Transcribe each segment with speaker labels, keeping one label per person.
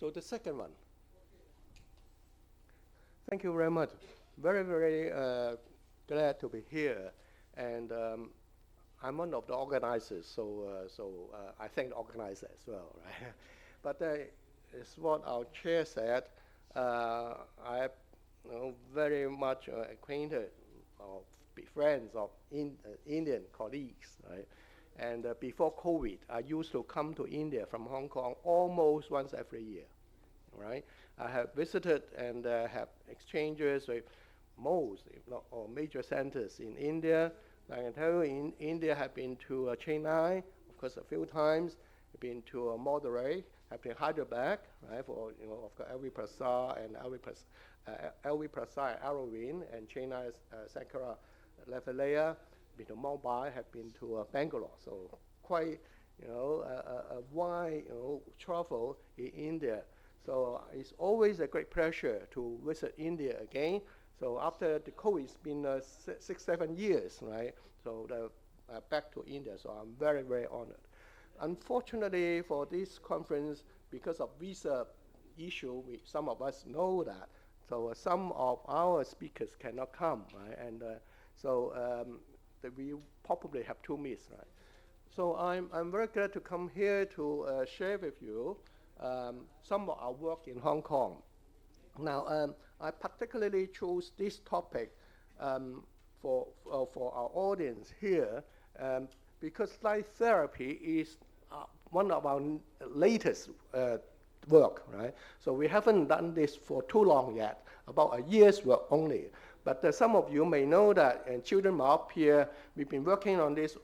Speaker 1: So the second one. Thank you very much. Very, very glad to be here. And I'm one of the organizers, so I thank the organizer as well, right? But it's what our chair said. I'm very much acquainted or be friends of Indian colleagues, right? And before COVID, I used to come to India from Hong Kong almost once every year, right? I have visited and have exchanges with most, if not all, major centers in India. I can tell you, in India, have been to Chennai, of course, a few times. I've been to Madurai, have been Hyderabad, right? For of course, Elvi Prasad and Aravind, and Chennai's Sakura Lathalaya. Been to Mumbai, have been to Bangalore. So quite, a wide, travel in India. So it's always a great pleasure to visit India again. So after the COVID, it's been 6-7 years, right? So back to India. So I'm very, very honored. Unfortunately, for this conference, because of visa issue, some of us know that. So some of our speakers cannot come, right? And we probably have to miss, right? So I'm very glad to come here to share with you some of our work in Hong Kong. Now, I particularly chose this topic for our audience here because light therapy is one of our latest work, right? So we haven't done this for too long yet, about a year's work only. But some of you may know that in children myopia, we've been working on this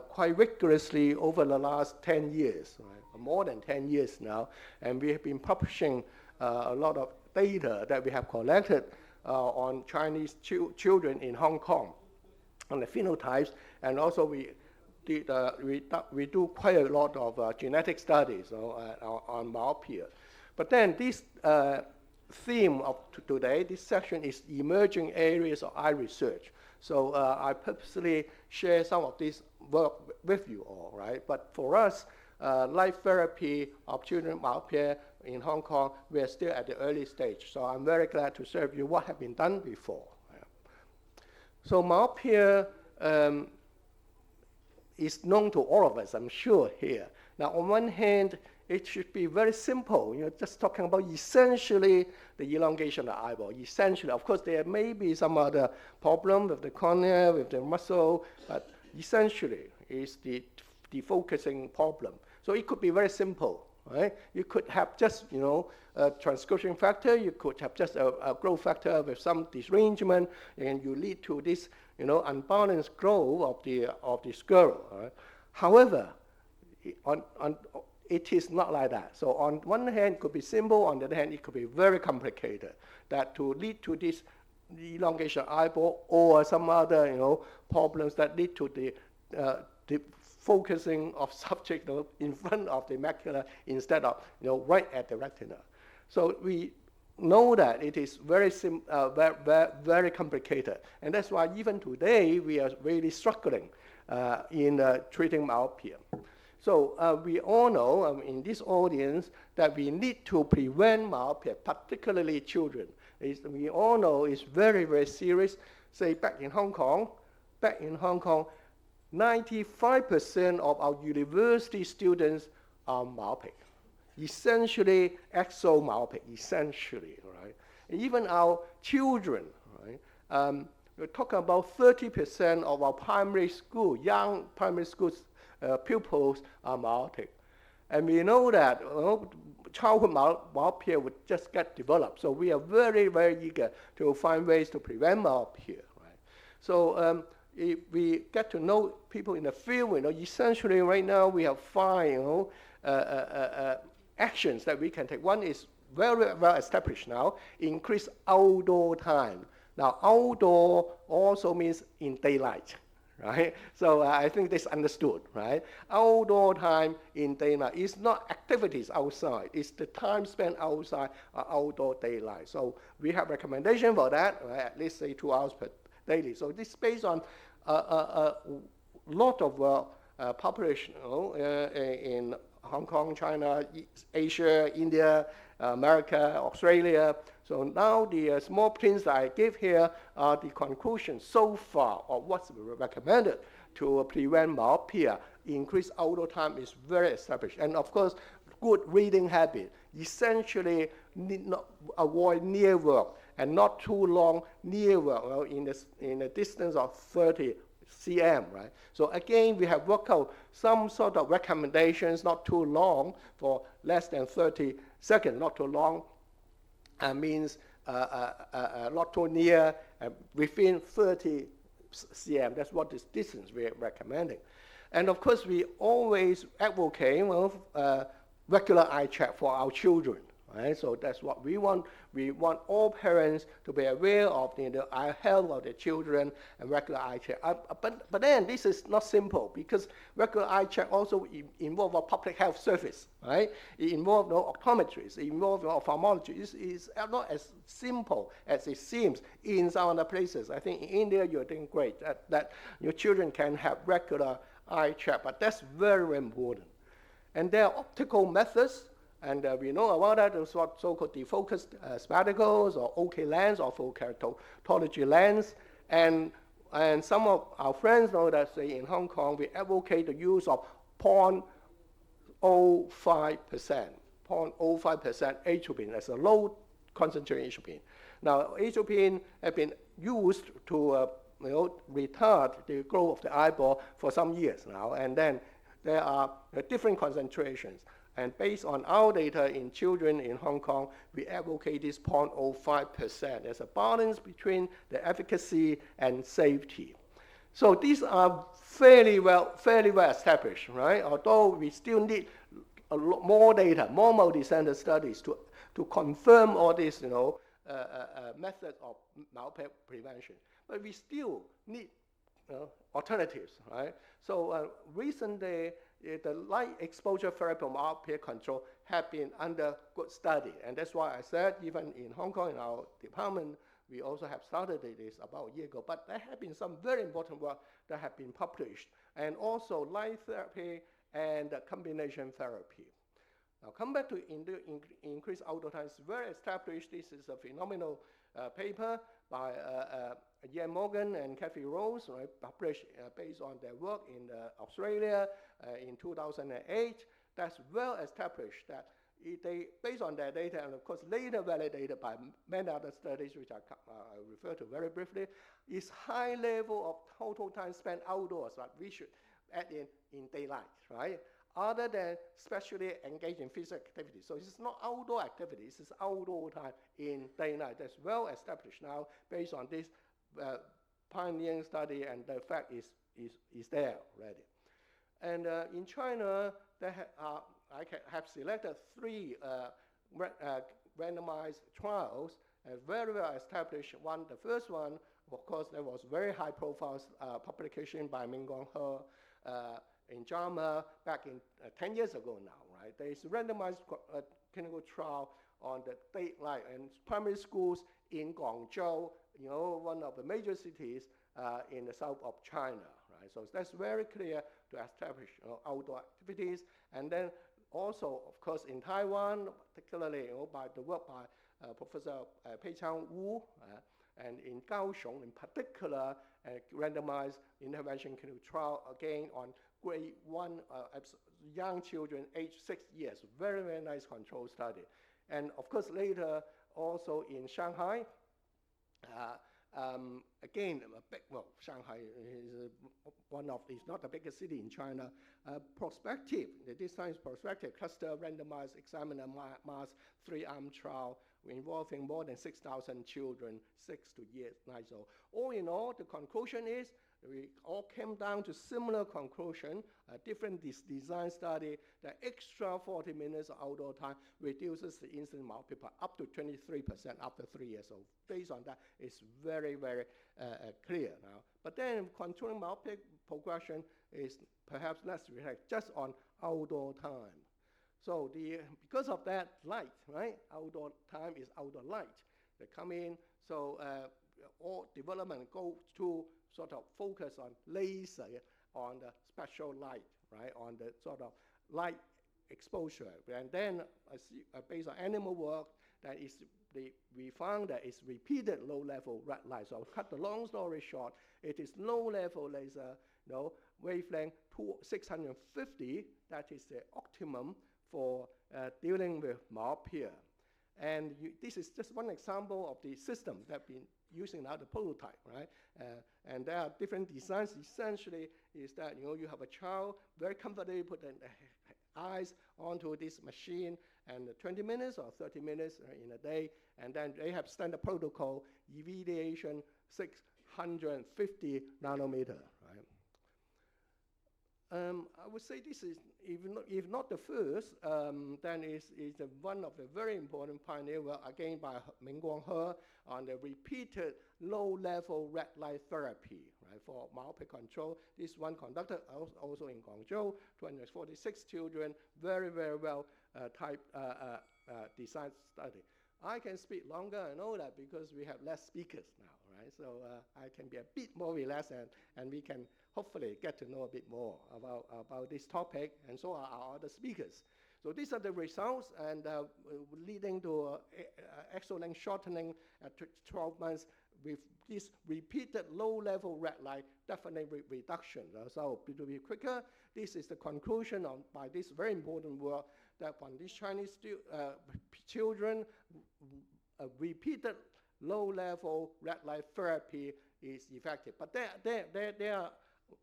Speaker 1: quite rigorously over the last 10 years, right? More than 10 years now. And we have been publishing a lot of data that we have collected on Chinese children in Hong Kong, on the phenotypes, and also we do quite a lot of genetic studies on myopia. But then this theme of today, this section is emerging areas of eye research. So I purposely share some of this work with you all, right? But for us, light therapy of children with myopia in Hong Kong, we are still at the early stage. So I'm very glad to serve you what has been done before. So myopia is known to all of us, I'm sure, here. Now, on one hand, it should be very simple. Just talking about essentially the elongation of the eyeball. Essentially, of course, there may be some other problem with the cornea, with the muscle, but essentially is the focusing problem. So it could be very simple, right? You could have just, a transcription factor. You could have just a growth factor with some derangement, and you lead to this, unbalanced growth of the scleral. Right? However, it is not like that. So on one hand, it could be simple. On the other hand, it could be very complicated. That to lead to this elongation eyeball or some other, problems that lead to the focusing of subject in front of the macula instead of, right at the retina. So we know that it is very very complicated, and that's why even today we are really struggling in treating myopia. So we all know in this audience that we need to prevent myopia, particularly children. We all know it's very, very serious. Say back in Hong Kong, 95% of our university students are myopic, essentially exomyopic, essentially, right? And even our children, right? We're talking about 30% of our young primary school pupils are myopic. And we know that childhood myopia would just get developed. So we are very, very eager to find ways to prevent myopia, right? So if we get to know people in the field, essentially right now we have 5, actions that we can take. One is very well established now, increase outdoor time. Now, outdoor also means in daylight, right? So I think this is understood, right? Outdoor time in daylight is not activities outside. It's the time spent outside or outdoor daylight. So we have recommendation for that, right? At least say 2 hours per daily. So this is based on a lot of population in Hong Kong, China, Asia, India, America, Australia. So now the small prints that I give here are the conclusions so far of what's recommended to prevent myopia. Increased outdoor time is very established. And of course, good reading habit. Essentially, need not avoid near work and not too long near work, in a distance of 30 cm, right? So again, we have worked out some sort of recommendations, not too long, for less than 30 seconds, not too long, means not too near, within 30 cm. That's what this distance we're recommending. And of course, we always advocate regular eye check for our children. Right? So that's what we want. We want all parents to be aware of the eye health of their children and regular eye check. But then this is not simple, because regular eye check also involves a public health service. Right? It involves optometrists, it involves ophthalmologists. It's not as simple as it seems in some other places. I think in India you're doing great that your children can have regular eye check, but that's very, very important. And there are optical methods. And we know about that, those so-called defocused spectacles, or OK lens, or full keratology lens. And some of our friends know that, say, in Hong Kong, we advocate the use of 0.05%, 0.05% atropine as a low concentration atropine. Now, atropine has been used to retard the growth of the eyeball for some years now, and then there are different concentrations. And based on our data in children in Hong Kong, we advocate this 0.05%. There's a balance between the efficacy and safety. So these are fairly well established, right? Although we still need a lot more data, more multi-center studies to confirm all these, methods of myopia prevention. But we still need alternatives, right? So recently, the light exposure therapy myopia control have been under good study. And that's why I said, even in Hong Kong, in our department, we also have started this about a year ago. But there have been some very important work that have been published, and also light therapy and combination therapy. Now, come back to increased outdoor time. It's very established. This is a phenomenal paper by Ian Morgan and Kathy Rose, right, published based on their work in Australia in 2008. That's well established that based on their data, and of course later validated by many other studies, which I refer to very briefly, is high level of total time spent outdoors that we should add in daylight, right? Other than especially engaged in physical activity. So it's not outdoor activity, it's outdoor time in daylight. That's well established now based on this pioneering study, and the fact is there already. And in China, I have selected 3 randomized trials, very well established. The first one, of course, there was very high profile publication by Mingguang He in JAMA back in 10 years ago now, right? There is a randomized clinical trial on the daylight and primary schools in Guangzhou, one of the major cities in the south of China, right? So that's very clear to establish outdoor activities. And then also, of course, in Taiwan, particularly by the work by Professor Peichang Wu, and in Kaohsiung in particular, randomized intervention clinical trial, again on grade 1 young children aged 6 years. Very, very nice control study. And of course, later also in Shanghai, again, Shanghai is it's not the biggest city in China. Prospective, this time is prospective cluster randomized examiner mass 3-arm trial involving more than 6,000 children, 6 to 9 years old. All in all, the conclusion is we all came down to similar conclusion, a different design study, that extra 40 minutes of outdoor time reduces the incidence myopia up to 23% after 3 years old. Based on that, it's very, very clear now. But then controlling myopia progression is perhaps less relaxed just on outdoor time. So because of that light, right? Outdoor time is outdoor light. They come in, so all development go to sort of focus on laser, on the special light, right? On the sort of light exposure. And then based on animal work, we found that it's repeated low-level red light. So I'll cut the long story short. It is low-level laser, wavelength 650. That is the optimum for dealing with myopia. And this is just one example of the system that been using now the prototype, right? And there are different designs. Essentially, is that you have a child very comfortably put the eyes onto this machine, and 20 minutes or 30 minutes in a day, and then they have standard protocol, radiation 650 nanometer, right? I would say this is, if not the first, then is one of the very important pioneer work, again by Mingguang He, on the repeated low-level red light therapy, right, for myopia control. This one conducted also in Guangzhou, 246 children, very, very well designed study. I can speak longer and all that because we have less speakers now, right? So I can be a bit more relaxed, and we can hopefully get to know a bit more about this topic, and so are our other speakers. So these are the results, and leading to axon-length shortening at 12 months with this repeated low-level red light, definitely reduction. So to be quicker, this is the conclusion by this very important work that when these Chinese children repeated low-level red light therapy is effective. But there are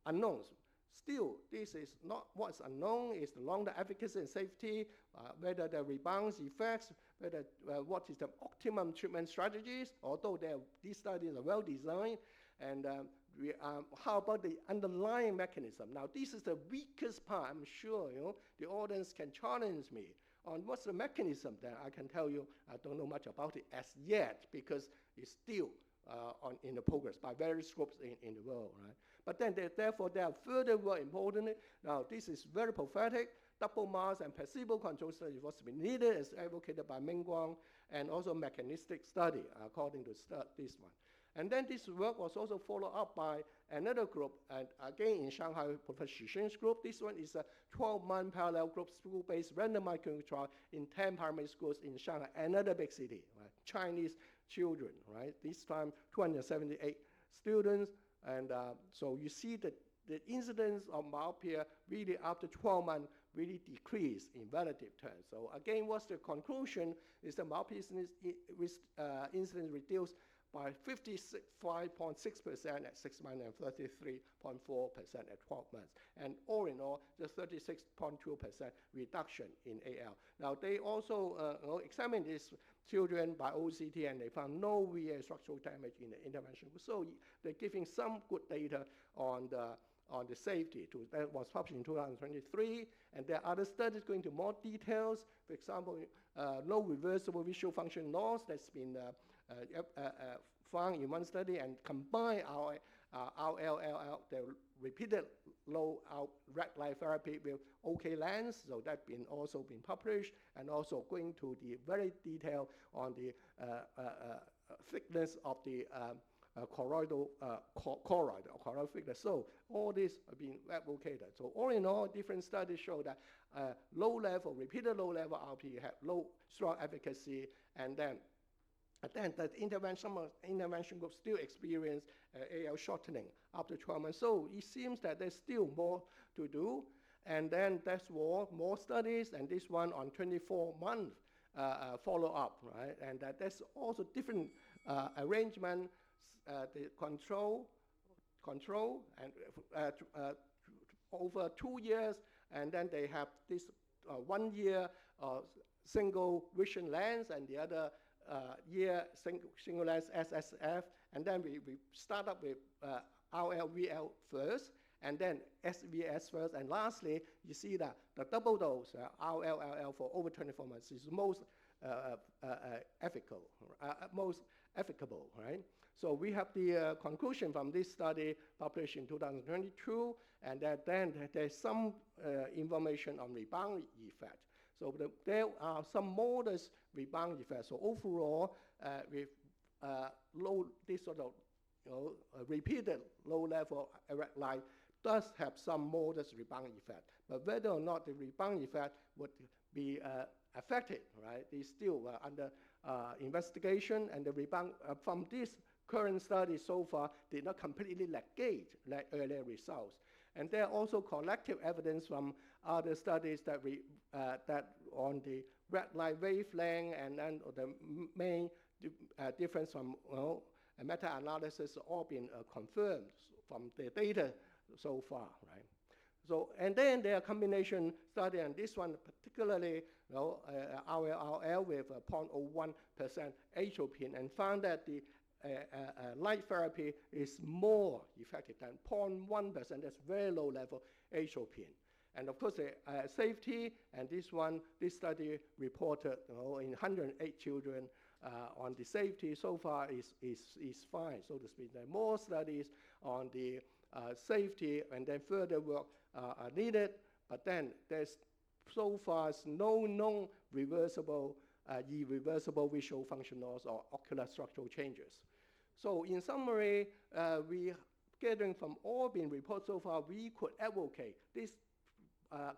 Speaker 1: unknowns. Still, this is not what's unknown, is the longer efficacy and safety, whether the rebound effects, whether what is the optimum treatment strategies, although these studies are well designed, and how about the underlying mechanism? Now, this is the weakest part. I'm sure the audience can challenge me on what's the mechanism. Then I can tell you I don't know much about it as yet, because it's still in the progress by various groups in the world, right? But then therefore there are further work importantly. Now this is very prophetic. Double mask and placebo control study was needed, as advocated by Mingguang, and also mechanistic study according to this one. And then this work was also followed up by another group, and again in Shanghai, Professor Xu group. This one is a 12-month parallel group school-based randomized clinical trial in 10 primary schools in Shanghai, another big city, right? Chinese children, right? This time 278 students, and so you see that the incidence of myopia really after 12 months really decreased in relative terms. So again, what's the conclusion is the myopia incidence reduced by 55.6% at 6 months and 33.4% at 12 months. And all in all, the 36.2% reduction in AL. Now, they also examined these children by OCT, and they found no VA structural damage in the intervention. So they're giving some good data on the safety. That was published in 2023, and there are other studies going into more details. For example, no reversible visual function loss that's been found in one study, and combine our LLL, the repeated low red light therapy with OK lens. So that's also been published, and also going to the very detail on the thickness of the choroidal thickness. So all this have been advocated. So all in all, different studies show that repeated low-level RP have strong efficacy, and then the intervention group still experience AL shortening after 12 months. So it seems that there's still more to do, and then there's more studies, and this one on 24-month follow-up, right? And there's also different arrangement. The control and over 2 years, and then they have this 1 year single vision lens, and the other year single lens SSF, and then we start up with RLVL first, and then SVS first, and lastly, you see that the double dose RLLL for over 24 months is most applicable, right? So we have the conclusion from this study published in 2022, and then there's some information on rebound effect. So there are some modest rebound effects. So overall, with this sort of repeated low-level red light does have some modest rebound effect. But whether or not the rebound effect would be affected, right, is still under investigation, and the rebound from this current study so far did not completely negate earlier results. And there are also collective evidence from other studies that that on the red light wavelength, and then the main difference from meta-analysis all been confirmed from the data so far, right? So, and then there are combination study, and this one particularly, RLL with 0.01% atropine, and found that the light therapy is more effective than 0.1%. That's very low level atropine. And of course, the safety, and this study reported in 108 children on the safety so far is fine, so to speak. There are more studies on the safety, and then further work are needed, but then there's so far no known reversible, irreversible visual function loss or ocular structural changes. So in summary, we gathering from all been reported so far, we could advocate these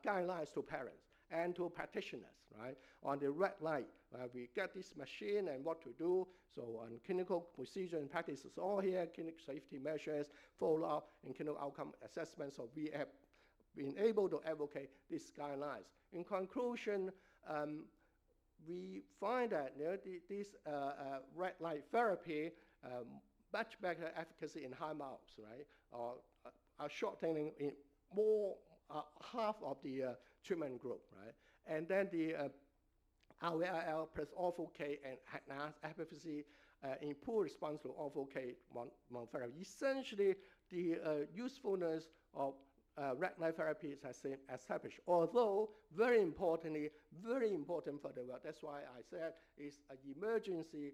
Speaker 1: guidelines to parents and to practitioners, right? On the red light, we get this machine and what to do. So on clinical procedure and practices, all here, clinical safety measures, follow-up, and clinical outcome assessment. So we have been able to advocate these guidelines. In conclusion, we find that this red light therapy much better efficacy in high mouths, right? Are shortening in more half of the treatment group, right? And then the RLL plus ortho-K and enhanced efficacy in poor response to ortho-K monotherapy. Essentially, the usefulness of red light therapy has been established. Although, very importantly, very important for the world. That's why I said it's an emerging field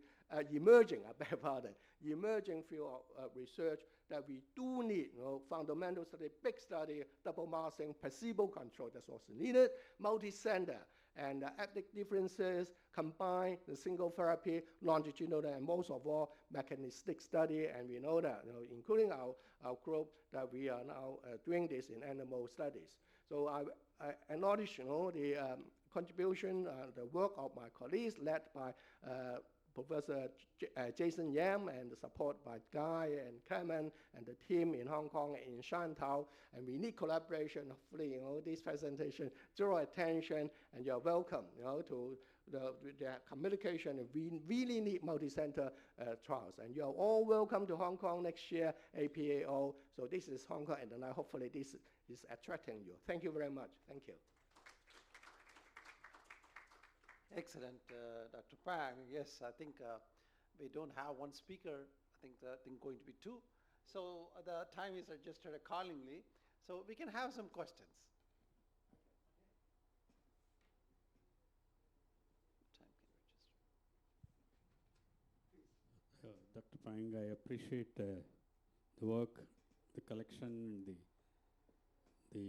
Speaker 1: of research that we do need, fundamental study, big study, double masking, placebo control. That's also needed. Multi-center and ethnic differences, combine the single therapy, longitudinal, and most of all, mechanistic study. And we know that, including our group, that we are now doing this in animal studies. So I acknowledge, the contribution, the work of my colleagues led by Professor Jason Yam, and the support by Guy and Clement and the team in Hong Kong and in Shantou. And we need collaboration. Hopefully, this presentation draw attention, and you're welcome, to the communication. And we really need multi-center trials. And you're all welcome to Hong Kong next year, APAO. So this is Hong Kong, and then hopefully this is attracting you. Thank you very much. Thank you.
Speaker 2: Excellent, Dr. Pang. Yes, I think we don't have one speaker. I think going to be two. So the time is adjusted accordingly. So we can have some questions.
Speaker 3: Dr. Pang, I appreciate the work, the collection, and the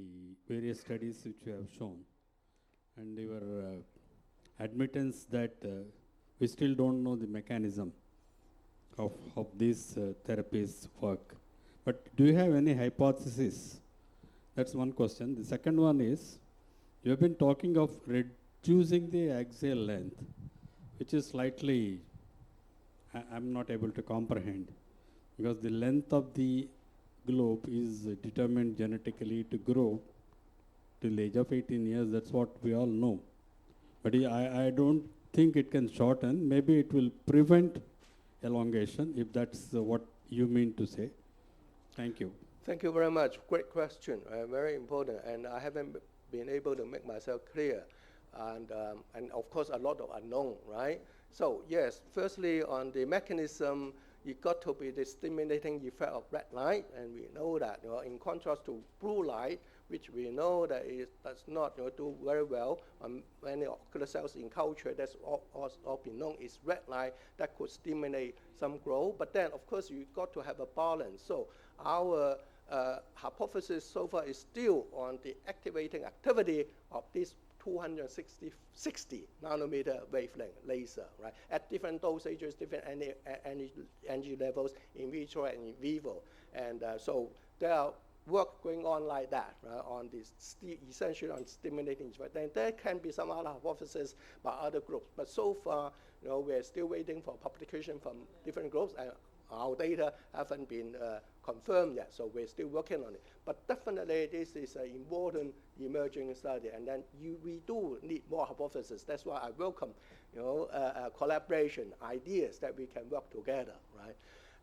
Speaker 3: various studies which you have shown, and your admittance that we still don't know the mechanism of these therapies work. But do you have any hypothesis? That's one question. The second one is, you have been talking of reducing the axial length, which is slightly, I'm not able to comprehend, because the length of the globe is determined genetically to grow till the age of 18 years. That's what we all know. But I don't think it can shorten. Maybe it will prevent elongation, if that's what you mean to say. Thank you.
Speaker 1: Thank you very much. Great question. Very important. And I haven't been able to make myself clear. And of course, a lot of unknown, right? So yes, firstly, on the mechanism, it got to be the stimulating effect of red light, and we know that, in contrast to blue light, which we know that it does not do very well on many ocular cells in culture. That's all been known is red light that could stimulate some growth. But then, of course, you got to have a balance. So our hypothesis so far is still on the activating activity of this 260 nanometer wavelength laser, right? At different dosages, different energy levels in vitro and in vivo. And so there are work going on like that, right, on this essentially on stimulating effect. Then there can be some other hypotheses by other groups, but so far, we're still waiting for publication from different groups, and our data haven't been confirmed yet, so we're still working on it. But definitely, this is an important emerging study, and then we do need more hypotheses. That's why I welcome, collaboration, ideas that we can work together, right?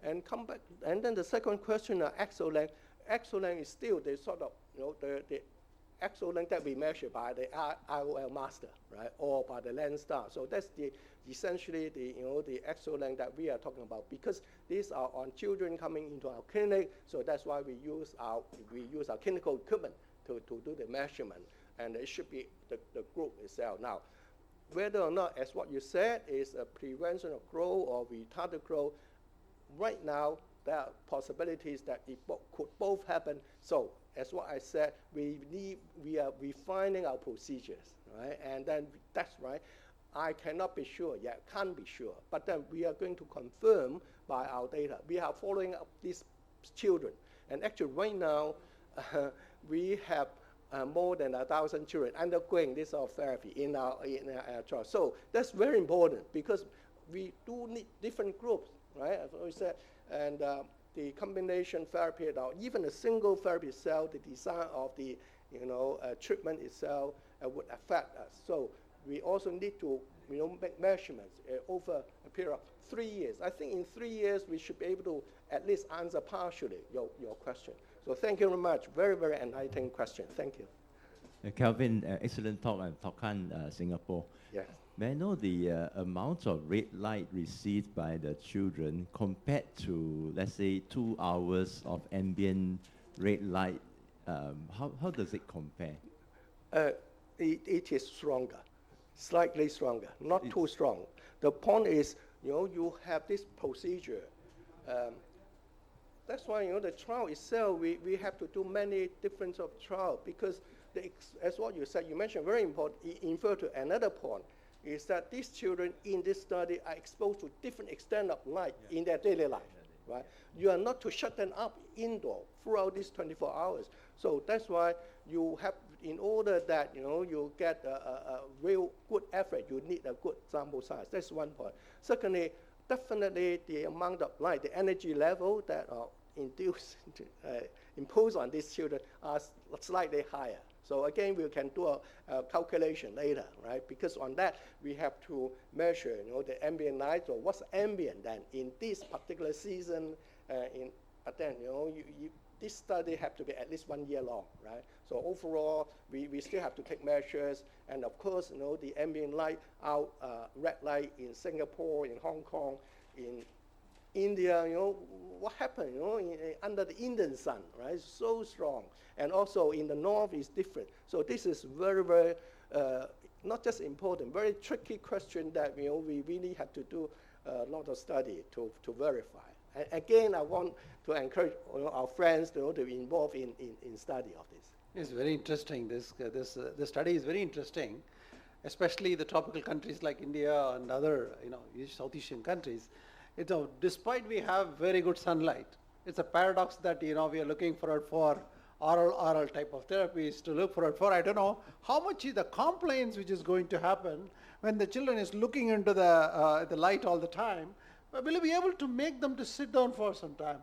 Speaker 1: And come back, and then the second question, axial length. Axial length is still the sort of, the axial length that we measure by the IOL master, right, or by the lens star. So that's essentially the axial length that we are talking about, because these are on children coming into our clinic. So that's why we use our clinical equipment to do the measurement, and it should be the group itself. Now, whether or not, as what you said, is a prevention of growth or retarded growth, right now there are possibilities that it could both happen. So, as what I said, we are refining our procedures, right? And then that's right. I cannot be sure yet, can't be sure. But then we are going to confirm by our data. We are following up these children. And actually right now, we have more than 1,000 children undergoing this sort of therapy in our trial. So that's very important, because we do need different groups, right? As we said, and the combination therapy, or even a single therapy cell, the design of the treatment itself would affect us. So we also need to make measurements over a period of 3 years. I think in 3 years we should be able to at least answer partially your question. So thank you very much. Very, very enlightening question. Thank you.
Speaker 4: Calvin, excellent talk. I'm Tokan, Singapore.
Speaker 1: Yes.
Speaker 4: May I know the amount of red light received by the children compared to, let's say, 2 hours of ambient red light? How does it compare?
Speaker 1: It is stronger, slightly stronger, not too strong. The point is, you have this procedure. That's why, the trial itself, we have to do many different of trial, because as what you said, you mentioned very important, infer to another point, is that these children in this study are exposed to different extent of light in their daily life, right? You are not to shut them up indoor throughout these 24 hours. So that's why you have, in order that, you get a real good effort, you need a good sample size. That's one point. Secondly, definitely the amount of light, the energy level that are imposed on these children are slightly higher. So again, we can do a calculation later, right? Because on that, we have to measure, the ambient light, or what's ambient then in this particular season. But then, this study have to be at least 1 year long, right? So overall, we still have to take measures. And of course, the ambient light out, red light in Singapore, in Hong Kong, in India, what happened, under the Indian sun, right? So strong. And also in the north is different. So this is very, very, not just important, very tricky question that, we really have to do a lot of study to verify. And again, I want to encourage our friends to be involved in study of this.
Speaker 2: It's very interesting. This study is very interesting, especially the tropical countries like India and other, South Asian countries. Despite we have very good sunlight, it's a paradox that, we are looking for oral type of therapies to look for. I don't know how much is the compliance which is going to happen when the children is looking into the light all the time. Will you be able to make them to sit down for some time?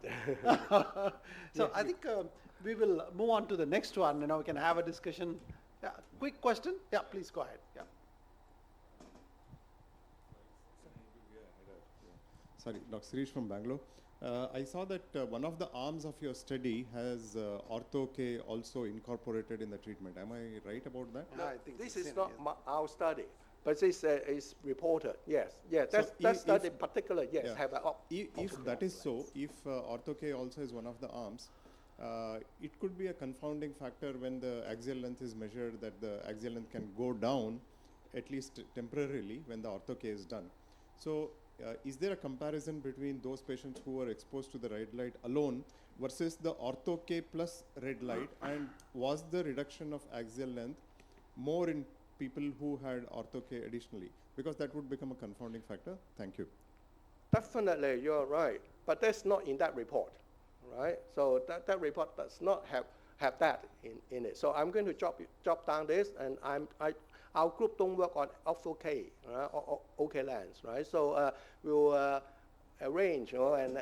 Speaker 2: So I think we will move on to the next one. We can have a discussion. Yeah, quick question. Yeah, please go ahead. Yeah.
Speaker 5: Sorry, Dr. Sirish from Bangalore. I saw that one of the arms of your study has ortho-K also incorporated in the treatment. Am I right about that?
Speaker 1: No, I think this is not our study, but this is reported. Yes, that study in particular, yes,
Speaker 5: yeah.
Speaker 1: have a.
Speaker 5: If that is so, if ortho-K also is one of the arms, it could be a confounding factor when the axial length is measured, that the axial length can go down, at least temporarily, when the ortho-K is done. So, is there a comparison between those patients who were exposed to the red light alone versus the ortho-K plus red light, and was the reduction of axial length more in people who had ortho-K additionally? Because that would become a confounding factor. Thank you.
Speaker 1: Definitely, you're right, but that's not in that report. right? So that report does not have that in it. So I'm going to drop down this, and our group don't work on ortho-K, or OK lens, right? So we'll arrange, and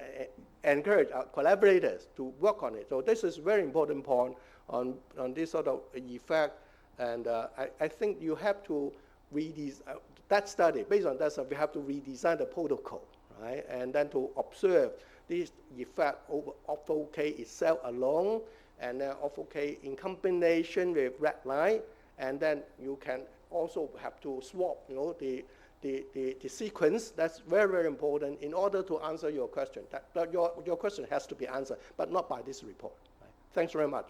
Speaker 1: encourage our collaborators to work on it. So this is a very important point on this sort of effect, and I think you have to redesign that study. Based on that study, we have to redesign the protocol, right? And then to observe this effect over ortho-K itself alone, and then ortho-K in combination with red light, and then you can also have to swap, the sequence. That's very, very important in order to answer your question. Your question has to be answered, but not by this report. Right? Thanks very much.